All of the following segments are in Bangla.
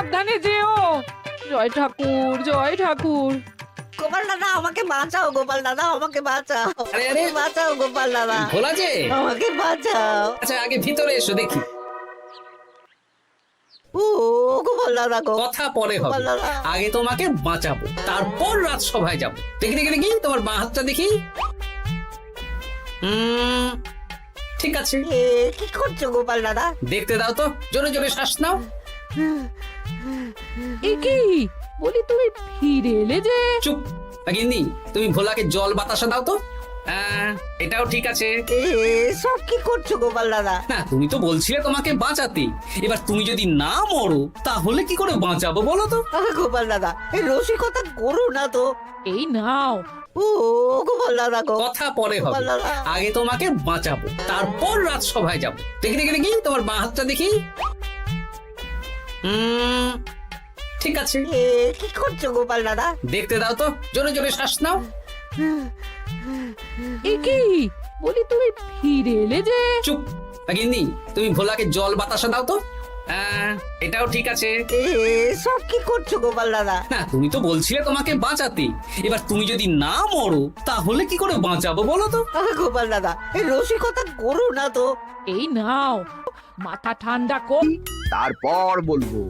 সাবধানে যেও। জয় ঠাকুর, জয় ঠাকুর। গোপাল দাদা আমাকে বাঁচাও, গোপাল দাদা আমাকে বাঁচাও, আরে, আরে। বাঁচাও গোপাল দাদা, ভোলা যে, আমাকে বাঁচাও। আচ্ছা আগে ভিতরে এসো দেখি। ও গোপাল দাদা গো, কথা পরে হবে, গোপাল দাদা। আগে তোমাকে বাঁচাবো, তারপর রাজসভায় যাবো। দেখি দেখি দেখি তোমার বাঁ হাতটা দেখি। ঠিক আছে, এ কি করছো গোপাল দাদা? দেখতে দাও তো, জোরে জোরে শ্বাস নাও। এ কি বলি, তুমি ফিরে এলে যে? চুপ গিন্নি, তুমি ভোলাকে জল বাতাসা দাও তো। এটাও ঠিক আছে। এ সব কি করছো গোপাল দাদা? না, তুমি তো বলছিলে তোমাকে বাঁচাতে, এবার তুমি যদি না মরো তাহলে কি করে বাঁচাবো বলো তো? গোপাল দাদা এই রসিকতা করো না তো। এই নাও। ও গোপাল দাদা গো, কথা পরে হবে, গোপাল দাদা। আগে তোমাকে বাঁচাবো, তারপর রাজসভায় যাবো। দেখি দেখি দেখি তোমার বাঁ হাতটা দেখি। ঠিক আছে, এ কি করছো গোপাল দাদা? দেখতে দাও তো, জোরে জোরে শ্বাস নাও। এ কি বলি, তুমি ফিরে এলে যে? চুপ গিন্নি, তুমি ভোলাকে জল বাতাসা দাও তো। এটাও ঠিক আছে। এ সব কি করছো গোপাল দাদা? না, তুমি তো বলছিলে তোমাকে বাঁচাতে, এবার তুমি যদি না মরো তাহলে কি করে বাঁচাবো বলো তো? গোপাল দাদা এই রসিকতা করো না তো। এই নাও, মাথা ঠান্ডা কর। তারপর বলবো।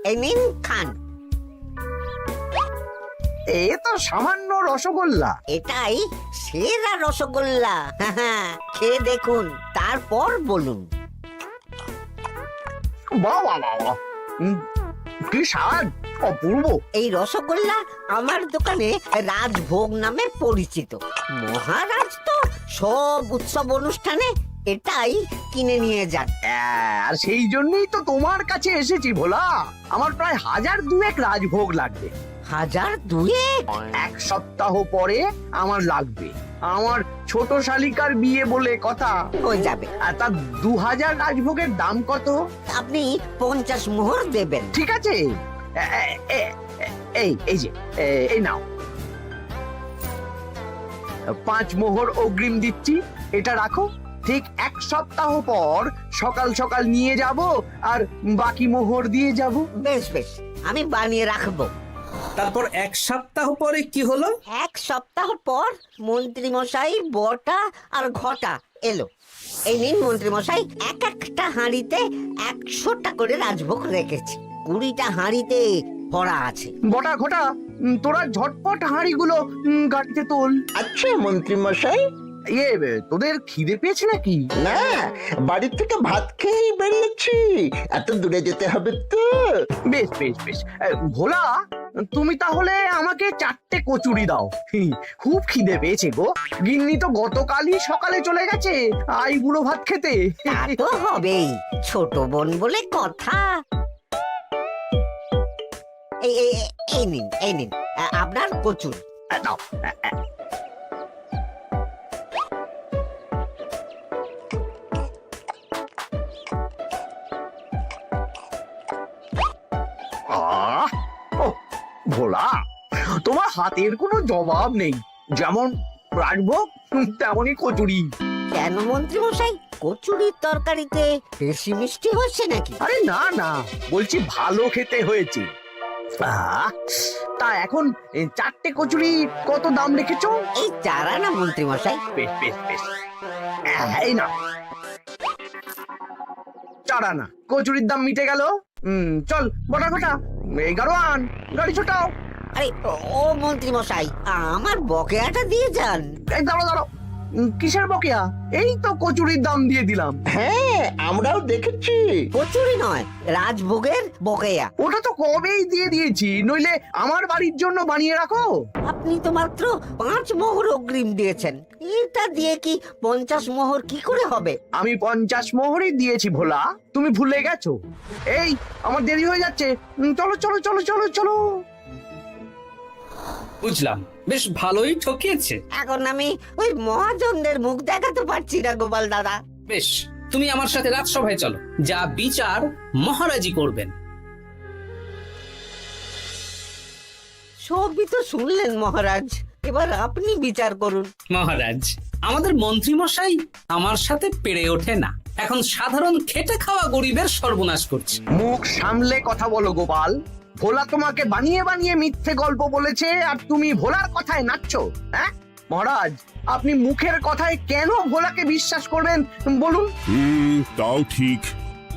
এই নিন খান। এ তো সামান্য রসগোল্লা। এটাই সেরা রসগোল্লা। খেয়ে দেখুন, তারপর বলুন। বাহ বাহ বাহ বাহ। কি স্বাদ, অপূর্ব। এই রসগোল্লা আমার দোকানে রাজভোগ নামে পরিচিত। মহারাজ তো সব উৎসব অনুষ্ঠানে এটাই কিনে নিয়ে যান। আর সেই জন্যই তো তোমার কাছে এসেছি ভোলা। আমার প্রায় 1002 রাজভোগ লাগবে। 1002? এক সপ্তাহ পরে আমার লাগবে। আমার ছোট শালিকার বিয়ে বলে কথা। হয়ে যাবে। আর তার 2000 রাজভোগের দাম কত? আপনি 50 মোহর দেবেন। ঠিক আছে, এই যে এই নাও, 5 মোহর অগ্রিম দিচ্ছি। এটা রাখো, ঠিক এক সপ্তাহ পর সকাল সকাল নিয়ে যাব আর বাকি মোহর দিয়ে যাব। বেশ বেশ, আমি বানিয়ে রাখবো। তারপর এক সপ্তাহ পরে কি হলো? এক সপ্তাহ পর মন্ত্রী মশাই, বটা আর ঘটা এলো। এই নিন মন্ত্রী মশাই, এক একটা হাঁড়িতে 100টা করে রাজভোগ রেখেছি। 20টা হাঁড়িতে ভরা আছে। বটা ঘটা, তোরা ঝটপট হাঁড়িগুলো গাড়িতে তোল। আচ্ছা মন্ত্রী মশাই। তোদের খিদে পেয়েছে নাকি? না, বাড়ি থেকে ভাত খেয়েই বেরিয়েছি, এত দূরে যেতে হবে তো। বেশ বেশ বেশ। ভোলা, তুমি তাহলে আমাকে 4টে কচুরি দাও। খুব খিদে পেয়েছে গো। গিন্নি তো গতকালই সকালে চলে গেছে আইবুড়ো ভাত খেতে। তা তো হবেই, ছোট বোন বলে কথা। এই নিন, এই নিন আপনার কচুর। দাও। ভোলা, তোমার হাতের কোনো জবাব নেই। যেমন রাজভোগ তেমনই কচুরি। কেন মন্ত্রী মশাই, কচুরির তরকারিতে বেশি মিষ্টি হচ্ছে নাকি? আরে না না, বলছি ভালো খেতে হয়েছে। তা এখন 4টে কচুরি কত দাম রেখেছো? এই চারা না মন্ত্রী মশাই। বেশ বেশ বেশ, এই না 4 আনা। কচুরির দাম মিটে গেল। চল বটা ঘটা, 11 আন, গাড়ি ছোটাও। আরে ও মন্ত্রী মশাই, আমার বকেয়াটা দিয়ে যান। এই দাঁড়াও দাঁড়াও, কিসের বকেয়া? এই তো কচুরির দাম দিয়ে দিলাম। হ্যাঁ, আমরাও দেখেছি। কচুরি নয়, রাজভোগের বকেয়া। ওটা তো কবেই দিয়ে দিয়েছি, নইলে আমার বাড়ির জন্য বানিয়ে রাখো। আপনি তো মাত্র 5 মোহর অগ্রিম দিয়েছেন, এটা দিয়ে কি 50 মোহর কি করে হবে? আমি 50 মোহরই দিয়েছি ভোলা, তুমি ভুলে গেছো। এই আমার দেরি হয়ে যাচ্ছে, চলো চলো চলো চলো চলো। বুঝলাম, বেশ ভালোই ঠকিয়েছে। এখন আমি ওই মহাজনদের মুখ দেখাতে পারছি না গোপাল দাদা। বেশ, তুমি আমার সাথে রাজসভায় চলো, যা বিচার মহারাজই করবেন। সবই তো শুনলেন মহারাজ, এবার আপনি বিচার করুন। মহারাজ, আমাদের মন্ত্রী মশাই আমার সাথে পেরে ওঠে না। এখন সাধারণ খেটে খাওয়া গরিবের সর্বনাশ করছে। মুখ সামলে কথা বলো গোপাল। ভোলা তোমাকে বানিয়ে বানিয়ে মিথ্যে গল্প বলেছে আর তুমি ভোলার কথায় নাচছো। হ্যাঁ মহারাজ, আপনি মুখের কথায় কেন ভোলাকে বিশ্বাস করবেন বলুন? তাও ঠিক,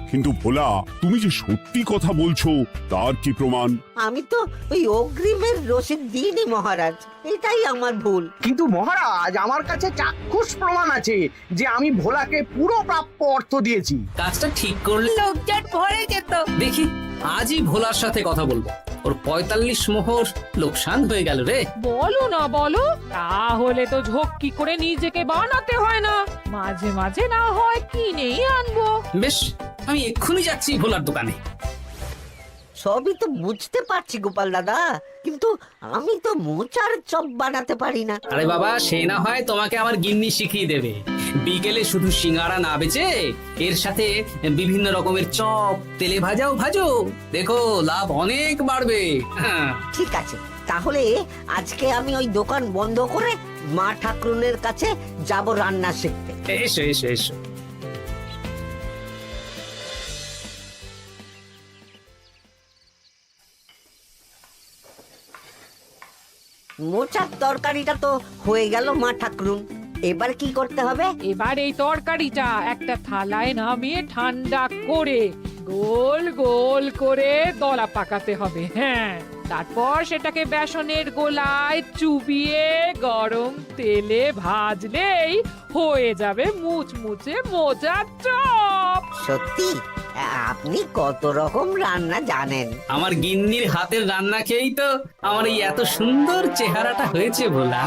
কিন্তু ভোলা তুমি যে সত্যি কথা বলছো তার কি প্রমাণ? আমি তো ওই অগ্রিমের রসিদ দিইনি মহারাজ, এটাই আমার ভুল। কিন্তু মহারাজ, আমার কাছে চাক্ষুষ প্রমাণ আছে যে আমি ভোলাকে পুরো প্রাপ্য অর্থ দিয়েছি। কাজটা ঠিক করলে লোকজন ভরে যেত। দেখি আজই ভোলার সাথে কথা বলবো। ওর 45 মোহর লোকসান হয়ে গেল রে। বলো না বলো, তাহলে তো ঝক্কি করে নিজেকে বানাতে হয় না, মাঝে মাঝে না হয় কিনেই আনবো। বেশ, আমি এক্ষুনি যাচ্ছি ভোলার দোকানে। সবই তো বুঝতে পারছি গোপাল দাদা, কিন্তু আমি তো মোচার চপ বানাতে পারি না। আরে বাবা, সে না হয় তোমাকে আমার গিন্নি শিখিয়ে দেবে। বিকেলে শুধু সিঙ্গারা না বেচে এর সাথে বিভিন্ন রকমের চপ, তেলে ভাজাও ভাজো, দেখো লাভ অনেক বাড়বে। হ্যাঁ, ঠিক আছে, তাহলে আজকে আমি ওই দোকান বন্ধ করে মা ঠাকুরনের কাছে যাব রান্না শিখতে। এসো এসো এসো। মোচার তরকারিটা তো হয়ে গেল মা ঠাকুরুন, এবার কি করতে হবে? এবার এই তরকারিটা একটা থালায় নামিয়ে ঠান্ডা করে গোল গোল করে দলা পাকাতে হবে। হ্যাঁ, তারপর সেটাকে বেসনের গোলায় চুবিয়ে গরম তেলে ভাজলেই হয়ে যাবে মুচমুচে মোচার চপ। সত্যি আপনি কত রকম রান্না জানেন। আমার গিন্নির হাতের রান্না খেয়েই তো আমার এই এত সুন্দর চেহারাটা হয়েছে ভোলা।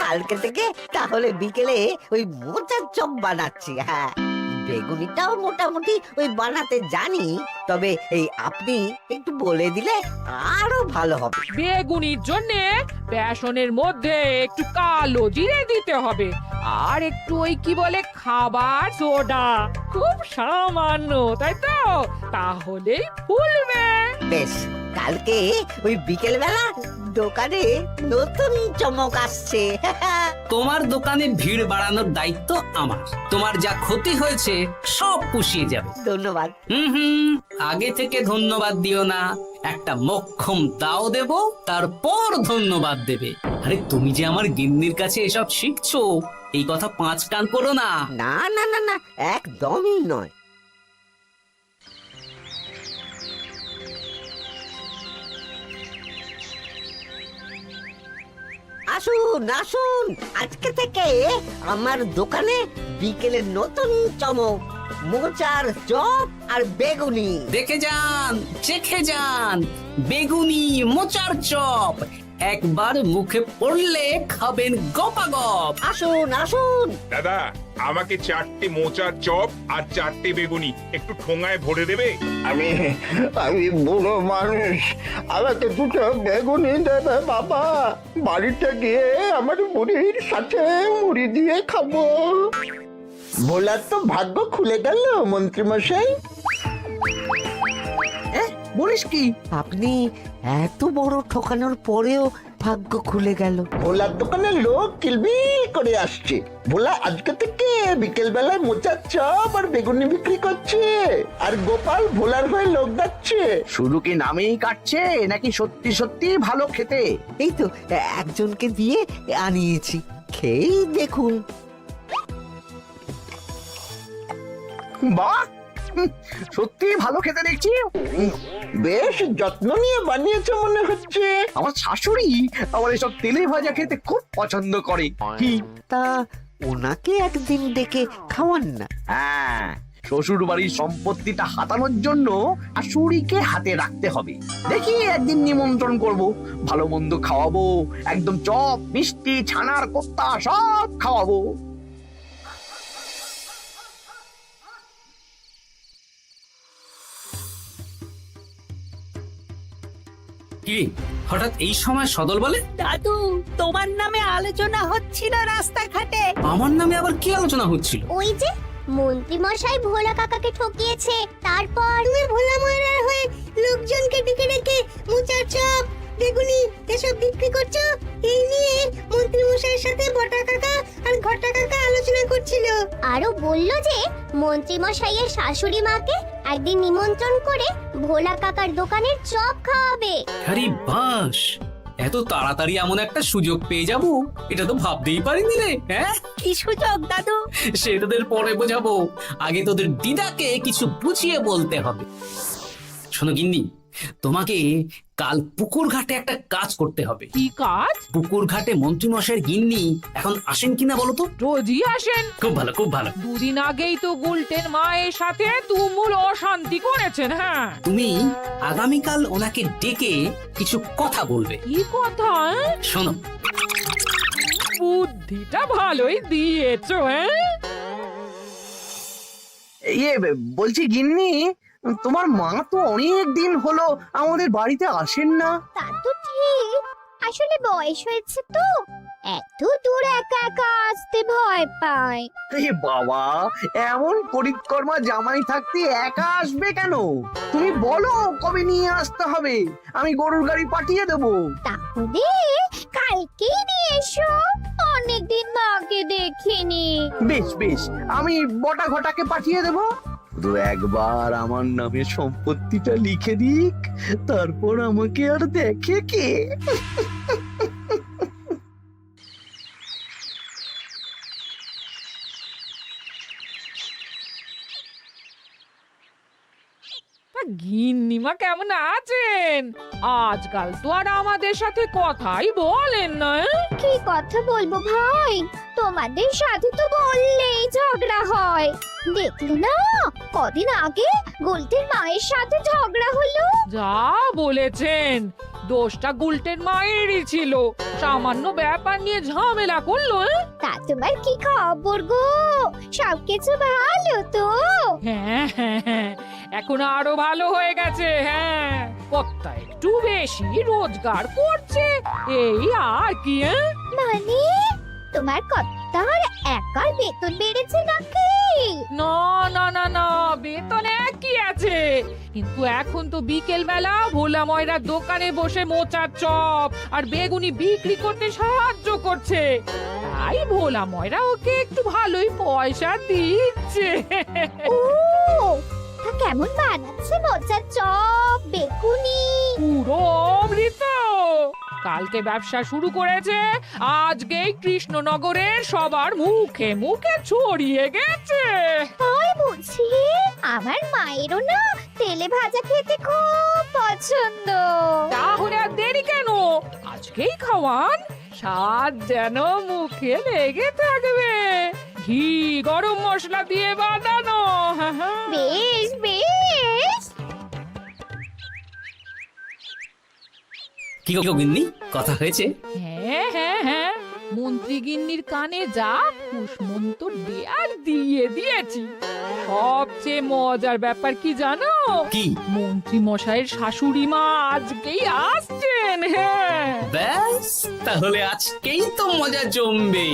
কালকে থেকে তাহলে বিকেলে ওই মোচার চপ বানাচ্ছি। হ্যাঁ, বেগুনিটাও মোটামুটি ওই বানাতে জানি, তবে এই আপনি একটু বলে দিলে আরো ভালো হবে। বেগুনির জন্য বেসনের মধ্যে একটু কালো জিরে দিতে হবে, আর একটু ওই কি বলে খাবার সোডা, খুব সামান্য, তাই তো? তাহলেই ফুলবে। বেশ, কালকে ওই বিকেল বেলা দোকানে নতুন চমক আসছে। তোমার দোকানে ভিড় বাড়ানোর দায়িত্ব আমার। তোমার যা ক্ষতি হয়েছে সব পুষিয়ে যাবে। ধন্যবাদ। হুম, আগে থেকে ধন্যবাদ দিও না, একটা মোক্ষম দাও দেব, তারপর ধন্যবাদ দেবে। আরে তুমি যে আমার গিন্নির কাছে এসব শিখছো, এই কথা 5 কান করো না। না না না না, একদমই নয়। আসুন আসুন, আজকে থেকে আমার দোকানে বিকেলের নতুন চমক, মোচার চপ আর বেগুনি। দেখে যান, চেখে যান, বেগুনি মোচার চপ একবার মুখে পড়লে খাবেন গপাগপ। আসুন আসুন। দাদা, আমাকে 4টে মোচার চপ আর 4টে বেগুনি একটু ঠোঙায় ভরে দেবে? আমি আমি বুড়ো মানুষ, আমাকে 2টো বেগুনি দেবে বাবা। বাড়িতে গিয়ে আমার মুড়ির সাথে মুড়ি দিয়ে খাবো। ভোলার তো ভাগ্য খুলে গেল মন্ত্রী মশাই। বলিস কি? আপনি এত বড় ঠকানোর পরেও ভাগ্য খুলে গেল। ভোলার দোকানে লোক কিলবিল করে আসছে। ভোলা আজকে থেকে বিকেল বেলায় মোচার চপ আর বেগুনি বিক্রি করছে, আর গোপাল ভোলার হয়ে লোক যাচ্ছে। শুধু কি নামেই কাটছে নাকি সত্যি সত্যি ভালো খেতে? এই তো একজনকে দিয়ে আনিয়েছি, খেয়েই দেখুন। বাহ, সত্যি ভালো খেতে দেখছি। বেশ যত্ন নিয়ে বানিয়েছে মনে হচ্ছে। আমার শাশুড়ি আমার এসব তেলে ভাজা খেতে খুব পছন্দ করে। কি? তা ওনাকে একদিন ডেকে খাওয়ান না। হ্যাঁ, শ্বশুর বাড়ির সম্পত্তিটা হাতানোর জন্য শাশুড়িকে হাতে রাখতে হবে। দেখি একদিন নিমন্ত্রণ করব, ভালো মন্দ খাওয়াবো, একদম চপ মিষ্টি ছানার কোপ্তা সব খাওয়াবো। কি হঠাৎ এই সময় সদল বলে? দাদু, তোমার নামে আলোচনা হচ্ছিল রাস্তাঘাটে। আমার নামে আবার কি আলোচনা হচ্ছিল? ওই যে মন্ত্রী মশাই ভোলা কাকাকে ঠকিয়েছে, তারপর তুমি ভোলা ময়রার হয়ে লোকজনকে ডেকে ডেকে মোচার চপ বেগুনি এসব বিক্রি করছো, এই নিয়ে মন্ত্রী মশাইয়ের সাথে বটা কাকা আর ঘটা কাকা আলোচনা করছিল। আরো বললো যে মন্ত্রী মশাইয়ের শাশুড়ি মাকে একদিন নিমন্ত্রণ করে ভোলা কাকার দোকানের চপ খাওয়াবে। আরে বাস, এত তাড়াতাড়ি এমন একটা সুযোগ পেয়ে যাব এটা তো ভাবতেই পারিনি রে। হ্যাঁ, কি সুযোগ দাদু? সে তোদের পরে বোঝাবো, আগে তোদের দিদাকে কিছু বুঝিয়ে বলতে হবে। শোনো গিন্নি, তোমাকে কাল পুকুর ঘাটে একটা কাজ করতে হবে। কি কাজ? পুকুর ঘাটে মন্ত্রী মশাইয়ের গিন্নি এখন আসেন কিনা বলো তো? রোজই আসেন। খুব ভালো, খুব ভালো। দুদিন আগেই তো গুলটেন মায়ের সাথে তুমুল অশান্তি করেছেন। হ্যাঁ, তুমি আগামীকাল ওনাকে ডেকে কিছু কথা বলবে। কি কথা? শোনো, বুদ্ধিটা ভালোই দিয়েছো। হ্যাঁ, ইয়ে বলছি গিন্নি, তোমার মা তো অনেক দিন হলো আমাদের বাড়িতে আসেন না। তা তো ঠিক, আসলে বয়স হয়েছে তো, এত দূর একা একা আসতে ভয় পায়। এ বাবা, এমন পরিকর্মা জামাই থাকতে একা আসবে কেন? তুমি বলো কবে নিয়ে আসতে হবে, আমি গরুর গাড়ি পাঠিয়ে দেবো। তাহলে কালকেই নিয়ে এসো, অনেকদিন মাকে দেখিনি। বেশ বেশ, আমি বটা ঘটাকে পাঠিয়ে দেবো। শুধু একবার আমার নামে সম্পত্তিটা লিখে দিক, তারপর আমাকে আর দেখে কে। গিন্নিমা কেমন আছেন? আজকাল তো আর আমাদের সাথে কথাই বলেন না। কি কথা বলবো ভাই, তোমাদের সাথে তো বললেই ঝগড়া হয়। দেখলে না, কদিন আগে গোলটের মায়ের সাথে ঝগড়া হলো। যা বলেছেন, দোষটা গুলটেন মায়েরই ছিল। সামান্য ব্যাপার নিয়ে ঝামেলা করলো। তা তোমার কি খবর গো, সবকিছু ভালো তো? হ্যাঁ হ্যাঁ হ্যাঁ, এখন আরো ভালো হয়ে গেছে। হ্যাঁ, কর্তা একটু বেশি রোজগার করছে, এই আর কি। মানে তোমার কর্তার একার বেতন বেড়েছে নাকি? না না না না, বেতন একই আছে, কিন্তু এখন তো বিকেল বেলা ভোলা ময়রার দোকানে বসে মোচার চপ আর বেগুনি বিক্রি করতে সাহায্য করছে। তাই ভোলা ময়রা ওকে একটু ভালোই পয়সা দিচ্ছে। ও, তা কেমন বানাচ্ছে মোচার চপ বেগুনি? পুরো অমৃত। কালকে ব্যবসা শুরু করেছে, আজকেই কৃষ্ণনগরের সবার মুখে মুখে ছড়িয়ে গেছে। তাই বুঝি? আমার মায়েরও না তেলে ভাজা খেতে খুব পছন্দ। তাহলে আর দেরি কেন, আজকেই খাওয়ান, স্বাদ যেন মুখে লেগে থাকবে। ঘি গরম মশলা দিয়ে বানানো। বেশ বেশ। কি গো গিন্নি, কথা হয়েছে? হ্যাঁ হ্যাঁ হ্যাঁ, মন্ত্রী গিন্নির কানে যা কুসমন্ত দেয়ার দিয়ে দিয়েছি। সবচেয়ে মজার ব্যাপার কি জানো? কি? মন্ত্রী মশাইয়ের শাশুড়ি মা আজকেই আসছেন। হ্যাঁ, ব্যাস, তাহলে আজকেই তো মজা জমবে।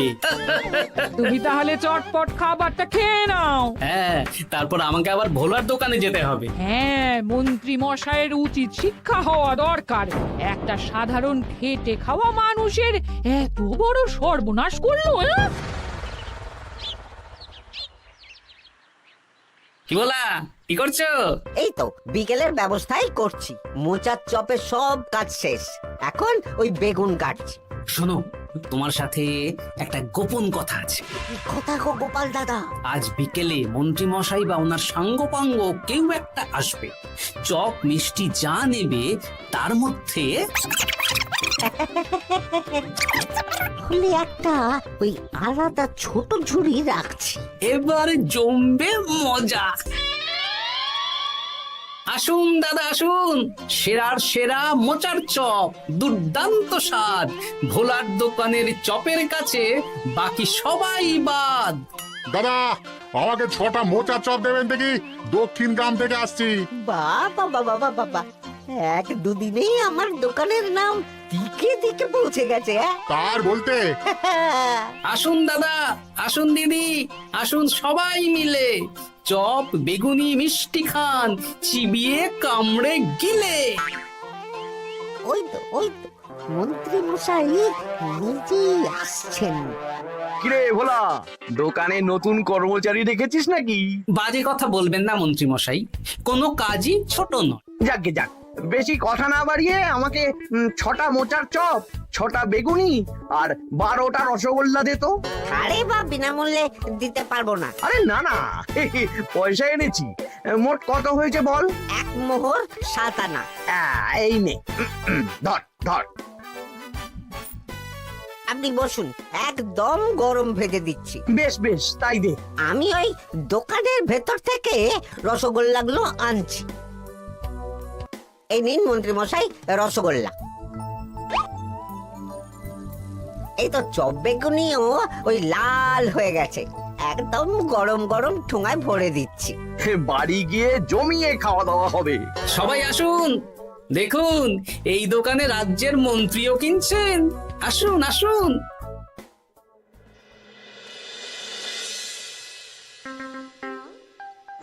তুমি তাহলে চটপট খাবারটা খেয়ে নাও। হ্যাঁ, তারপর আমাকে আবার ভোলার দোকানে যেতে হবে। হ্যাঁ, মন্ত্রী মশাইয়ের উচিত শিক্ষা হওয়া দরকার। একটা সাধারণ খেটে খাওয়া মানুষের এত বড় সর্বনাশ করলো। কি বলা, কি করছো? এই তো বিকেলের ব্যবস্থাই করছি, মোচার চপের সব কাজ শেষ, এখন ওই বেগুন কাটছি। শোনো, তোমার সাথে একটা গোপন কথা আছে। কি কথা গো গোপাল দাদা? আজ বিকেলে মন্ত্রী মশাই বা ওনার সাঙ্গপাঙ্গ কেউ একটা আসবে, চপ মিষ্টি যা নেবে তার মধ্যে তাহলে একটা ওই আলাদা ছোট ঝুড়ি রাখছি। এবার জমবে মজা। আসুন দাদা আসুন, সেরার সেরা মোচার চপ, দুর্দান্ত স্বাদ। ভোলার দোকানের চপের কাছে বাকি সবাই বাদ। দাদা, আমাকে 6টা মোচা চপ দেবেন দেখি, দক্ষিণ গ্রাম থেকে আসছি। বাবা বাবা বাবা, এক দুদিনেই আমার দোকানের নাম দিকে দিকে পৌঁছে গেছে। তার বলতে আসুন দাদা, আসুন দিদি, আসুন সবাই মিলে চপ বেগুনি মিষ্টি খান, চিবিয়ে কামড়ে গিলে। ওই তো মন্ত্রী মশাই নিজেই আসছেন। কিরে ভোলা, দোকানে নতুন কর্মচারী রেখেছিস নাকি? বাজে কথা বলবেন না মন্ত্রী মশাই, কোনো কাজই ছোট নয়। যাকগে যাক, বেশি কথা না বাড়িয়ে আমাকে 6টা মোচার চপ, 6টা বেগুনি আর 12টা রসগোল্লা দে তো। আরে বা বিনামূল্যে দিতে পারবো না। আরে না না, পয়সা এনেছি। মোট কত হয়েছে বল? 1 মোহর 7 আনা। এই নে, ধর ধর। আপনি বসুন, একদম গরম ভেজে দিচ্ছি। বেশ বেশ, তাই দে। আমি ওই দোকানের ভেতর থেকে রসগোল্লাগুলো আনছি। এই নিন মন্ত্রী মশাই রসগোল্লা। এই তো চপ বেগুনিও ওই লাল হয়ে গেছে, একদম গরম গরম ঠোঙায় ভরে দিচ্ছি। বাড়ি গিয়ে জমিয়ে খাওয়া দাওয়া হবে। সবাই আসুন, দেখুন এই দোকানে রাজ্যের মন্ত্রীও কিনছেন। আসুন আসুন।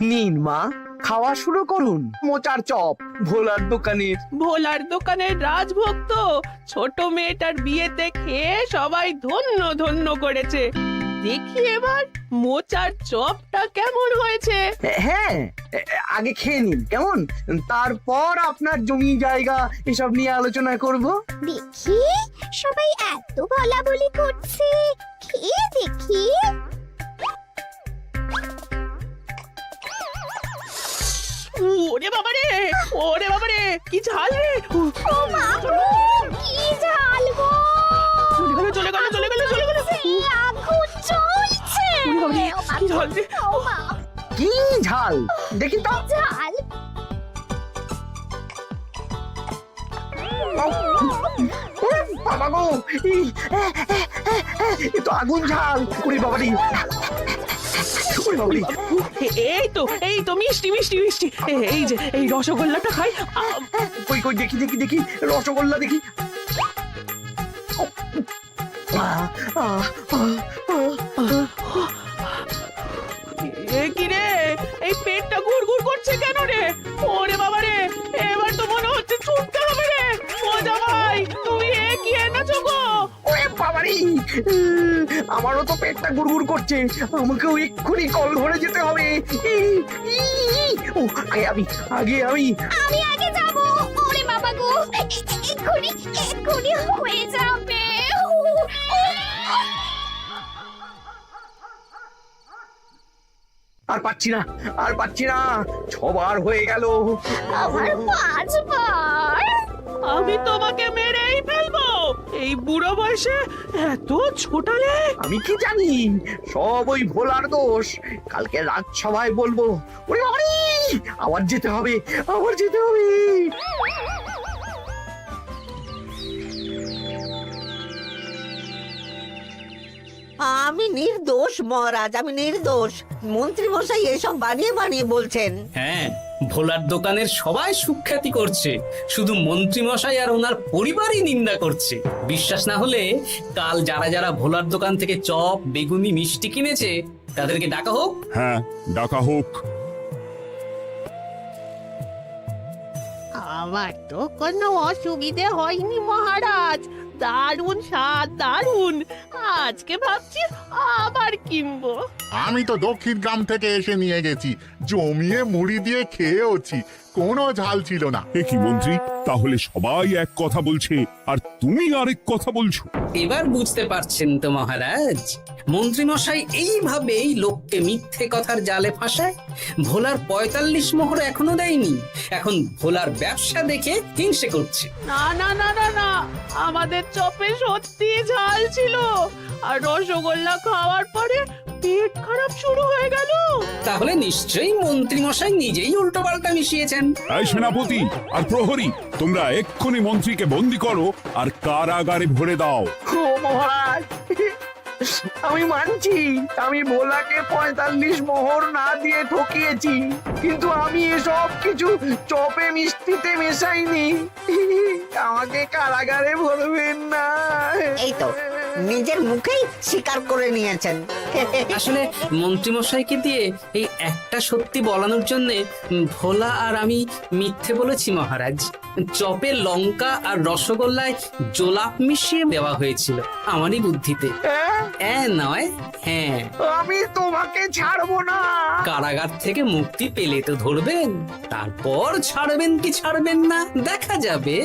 নিন মা, খাওয়া শুরু করুন মোচার চপ ভোলার দোকানের। ভোলার দোকানের রাজভক্ত ছোট মেয়েটার বিয়েতে খেয়ে সবাই ধন্য ধন্য করেছে। দেখি এবার মোচার চপটা কেমন হয়েছে। হ্যাঁ, আগে খেয়ে নিন কেমন, তারপর আপনার জমি জায়গা এসব নিয়ে আলোচনা করব। দেখি সবাই এত বলা বলি করছে, খেয়ে দেখি। ওরে বাবারে, ওরে বাবারে, কি ঝাল রে! ও মা গো, কি ঝাল গো! চলে গেল চলে গেল চলে গেল চলে গেল। সেই আগুন জ্বলছে। ওরে বাবারে, ও মা কি ঝাল রে! ও মা, কি ঝাল দেখি তো। ঝাল! বাবা গো, এ তো আগুন ঝাল। ওরে বাবারি, ওরে বাবারি। এই তো মিষ্টি মিষ্টি মিষ্টি। এই যে এই রসগোল্লাটা খাই। কই কই দেখি দেখি দেখি, রসগোল্লা দেখি। কি রে, এই পেটটা গুড়গুড় করছে কেন রে? ওরে বাবা রে, এবার তো মনে হচ্ছে ছুটতে হবে রে। ও জামাই, তুমি কি এনেছো গো? ওরে বাবারি, আমারও তো পেটটা গুড়গুড় করছে, আমাকেও এক্ষুনি কল ধরে যেতে হবে। ও আগে আমি আমি আগে যাব। ওরে বাবা গো, এক্ষুনি এক্ষুনি হয়ে যাবে। আর পাচ্ছি না, আর পাচ্ছি না, 6বার হয়ে গেল। আমার 5 বার। আমি তোমাকে মেরেই ফেলবো। এই বুড়ো বয়সে এত ছোটালে। আমি কি জানি, সব ওই ভোলার দোষ। কালকে রাজসভায় বলবো। ওরে বাবারি, আবার যেতে হবে, আবার যেতে হবে। আমি নির্দোষ মহারাজ, আমি নির্দোষ। মন্ত্রী মশাই এসব বানিয়ে বানিয়ে বলছেন। হ্যাঁ, ভোলার দোকানের সবাই সুখ্যাতি করছে, শুধু মন্ত্রী মশাই আর ওনার পরিবারই নিন্দা করছে। বিশ্বাস না হলে কাল যারা যারা ভোলার দোকান থেকে চপ বেগুনি মিষ্টি কিনেছে তাদেরকে ডাকা হোক। হ্যাঁ, ডাকা হোক। আমার তো কোনো অসুবিধে হয়নি মহারাজ। দারুণ স্বাদ, দারুণ। আজকে ভাবছি আবার কিনবো। আমি তো দক্ষিণ গ্রাম থেকে এসে নিয়ে গেছি, জমিয়ে মুড়ি দিয়ে খেয়েওছি, কোনো ঝাল ছিল না। এ কি মন্ত্রী, তাহলে সবাই এক কথা বলছে আর তুমি আরেক কথা বলছো? এবার বুঝতে পারছেন তো মহারাজ, মন্ত্রী মশাই এইভাবেই লোককে মিথ্যে কথার জালে ফাঁসায়। ভোলার 45 মোহর এখনো দেয়নি, এখন ভোলার ব্যবসা দেখে হিংসে করছে। না না না না না, আমাদের চপে সত্যি ঝাল ছিল, আর রসগোল্লা খাওয়ার পরে পেট খারাপ শুরু হয়ে গেল। তাহলে নিশ্চয়ই মন্ত্রী মশাই নিজেই উল্টো পাল্টা মিশিয়েছেন। এই সেনাপতি আর প্রহরী, তোমরা এক্ষুনি মন্ত্রীকে বন্দি করো আর কারাগারে ভরে দাও। ও মহারাজ, আমি মানছি আমি ভোলাকে 45 মোহর না দিয়ে ঠকিয়েছি, কিন্তু আমি এসব কিছু চপে মিষ্টিতে মেশাইনি। আমাকে কারাগারে ভরবেন না। এই তো নিজের মুখেই স্বীকার করে নিয়েছেন। আসলে মন্ত্রীমশাইকে দিয়ে এই একটা সত্যি বলানোর জন্য ভোলা আর আমি মিথ্যে বলেছি মহারাজ। চপে লঙ্কা আর রসগোল্লায় জোলাপ মিশিয়ে দেওয়া হয়েছিল আমারই বুদ্ধিতে। নয় হ্যাঁ, আমি তোমাকে ছাড়বো না। কারাগার থেকে মুক্তি পেলে তো ধরবেন, তারপর ছাড়বেন কি ছাড়বেন না দেখা যাবে।